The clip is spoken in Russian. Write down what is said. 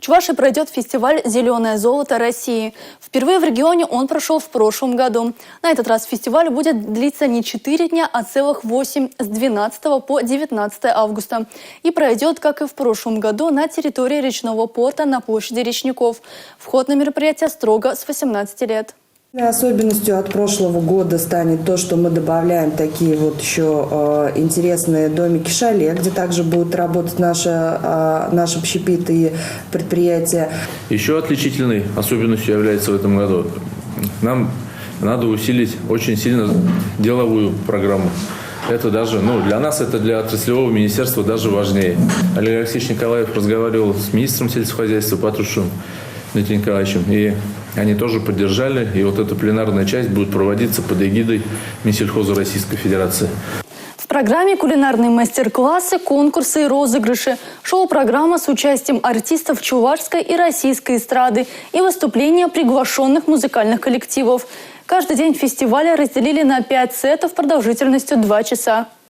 В Чувашии пройдет фестиваль «Зеленое золото России». Впервые в регионе он прошел в прошлом году. На этот раз фестиваль будет длиться не 4 дня, а целых 8 с 12 по 19 августа. И пройдет, как и в прошлом году, на территории речного порта на площади Речников. Вход на мероприятие строго с 18 лет. Особенностью от прошлого года станет то, что мы добавляем такие вот еще интересные домики-шале, где также будут работать наш общепит и предприятия. Еще отличительной особенностью является в этом году. Нам надо усилить очень сильно деловую программу. Это даже, для нас, это для отраслевого министерства даже важнее. Олег Алексеевич Николаев разговаривал с министром сельскохозяйства Патрушевым Дмитрием Николаевичем, и они тоже поддержали. И вот эта пленарная часть будет проводиться под эгидой Минсельхоза Российской Федерации. В программе кулинарные мастер-классы, конкурсы и розыгрыши, шоу-программа с участием артистов чувашской и российской эстрады и выступления приглашенных музыкальных коллективов. Каждый день фестиваля разделили на 5 сетов продолжительностью 2 часа.